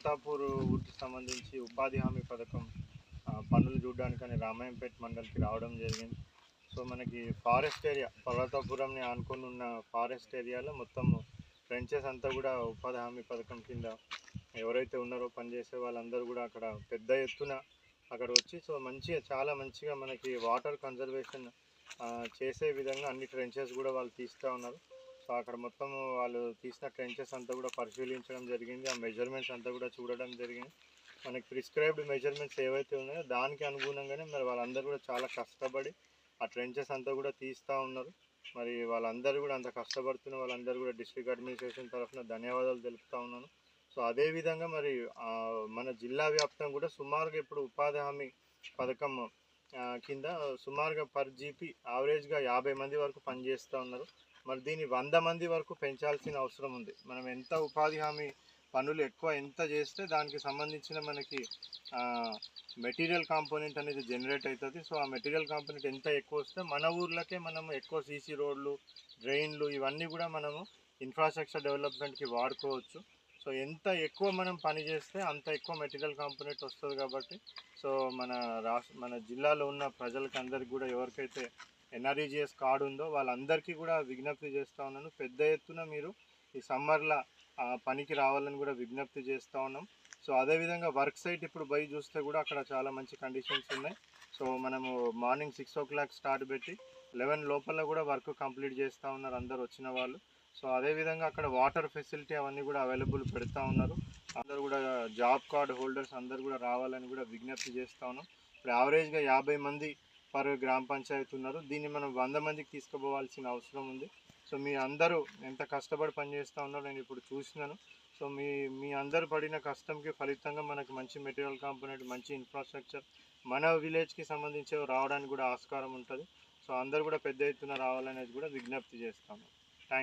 కొత్తాపూర్ ఊరికి సంబంధించి ఉపాధి హామీ పథకం పనులు చూడడానికని రామాయంపేట మండలికి రావడం జరిగింది. సో మనకి ఫారెస్ట్ ఏరియా పర్వతాపురంని ఆనుకొని ఉన్న ఫారెస్ట్ ఏరియాలో మొత్తం ట్రెంచెస్ అంతా కూడా ఉపాధి హామీ పథకం కింద ఎవరైతే ఉన్నారో పనిచేసే వాళ్ళందరూ కూడా అక్కడ పెద్ద ఎత్తున అక్కడ వచ్చి సో చాలా మంచిగా మనకి వాటర్ కన్జర్వేషన్ చేసే విధంగా అన్ని ట్రెంచెస్ కూడా వాళ్ళు తీస్తూ ఉన్నారు. సో అక్కడ మొత్తం వాళ్ళు తీసిన ట్రెంచెస్ అంతా కూడా పరిశీలించడం జరిగింది. ఆ మెజర్మెంట్స్ అంతా కూడా చూడడం జరిగింది. మనకి ప్రిస్క్రైబ్డ్ మెజర్మెంట్స్ ఏవైతే ఉన్నాయో దానికి అనుగుణంగానే మరి వాళ్ళందరూ కూడా చాలా కష్టపడి ఆ ట్రెంచెస్ అంతా కూడా తీస్తూ ఉన్నారు. మరి వాళ్ళందరూ కూడా అంత కష్టపడుతున్న వాళ్ళందరూ కూడా డిస్ట్రిక్ట్ అడ్మినిస్ట్రేషన్ తరఫున ధన్యవాదాలు తెలుపుతూ ఉన్నాను. సో అదేవిధంగా మరి మన జిల్లా వ్యాప్తంగా కూడా సుమారుగా ఇప్పుడు ఉపాధి హామీ పథకం కింద సుమారుగా పర్ జీపీ యావరేజ్గా 50 మంది వరకు పనిచేస్తూ ఉన్నారు. మరి దీన్ని 100 మంది వరకు పెంచాల్సిన అవసరం ఉంది. మనం ఎంత ఉపాధి హామీ పనులు ఎక్కువ ఎంత చేస్తే దానికి సంబంధించిన మనకి మెటీరియల్ కాంపోనెంట్ అనేది జనరేట్ అవుతుంది. సో ఆ మెటీరియల్ కాంపోనెంట్ ఎంత ఎక్కువ వస్తే మన ఊర్లకే మనం ఎక్కువ సీసీ రోడ్లు, డ్రైన్లు ఇవన్నీ కూడా మనము ఇన్ఫ్రాస్ట్రక్చర్ డెవలప్మెంట్కి వాడుకోవచ్చు. సో ఎంత ఎక్కువ మనం పని చేస్తే అంత ఎక్కువ మెటీరియల్ కాంపోనెంట్ వస్తుంది కాబట్టి సో మన జిల్లాలో ఉన్న ప్రజలకి అందరికీ కూడా ఎవరికైతే ఎన్ఆర్ఈజిఎస్ కార్డు ఉందో వాళ్ళందరికీ కూడా విజ్ఞప్తి చేస్తూ ఉన్నాను. పెద్ద ఎత్తున మీరు ఈ సమ్మర్లో పనికి రావాలని కూడా విజ్ఞప్తి చేస్తూ ఉన్నాం. సో అదేవిధంగా వర్క్ సైట్ ఇప్పుడు పోయి చూస్తే కూడా అక్కడ చాలా మంచి కండిషన్స్ ఉన్నాయి. సో మనము మార్నింగ్ 6 o'clock స్టార్ట్ పెట్టి 11 లోపల కూడా వర్క్ కంప్లీట్ చేస్తూ ఉన్నారు అందరు వచ్చిన వాళ్ళు. సో అదేవిధంగా అక్కడ వాటర్ ఫెసిలిటీ అవన్నీ కూడా అవైలబుల్ పెడతా ఉన్నారు. అందరూ కూడా జాబ్ కార్డ్ హోల్డర్స్ అందరూ కూడా రావాలని కూడా విజ్ఞప్తి చేస్తూ ఉన్నాం. ఇప్పుడు యావరేజ్గా 50 మంది పర్ గ్రామ పంచాయతీ ఉన్నారు. దీన్ని మనం 100 మందికి తీసుకుపోవాల్సిన అవసరం ఉంది. సో మీ అందరూ ఎంత కష్టపడి పనిచేస్తూ ఉన్నారో నేను ఇప్పుడు చూసినాను. సో మీ అందరు పడిన కష్టంకి ఫలితంగా మనకు మంచి మెటీరియల్ కాంపోనెంట్, మంచి ఇన్ఫ్రాస్ట్రక్చర్ మన విలేజ్కి సంబంధించి రావడానికి కూడా ఆస్కారం ఉంటుంది. సో అందరూ కూడా పెద్ద ఎత్తున రావాలనేది కూడా విజ్ఞప్తి చేస్తాను.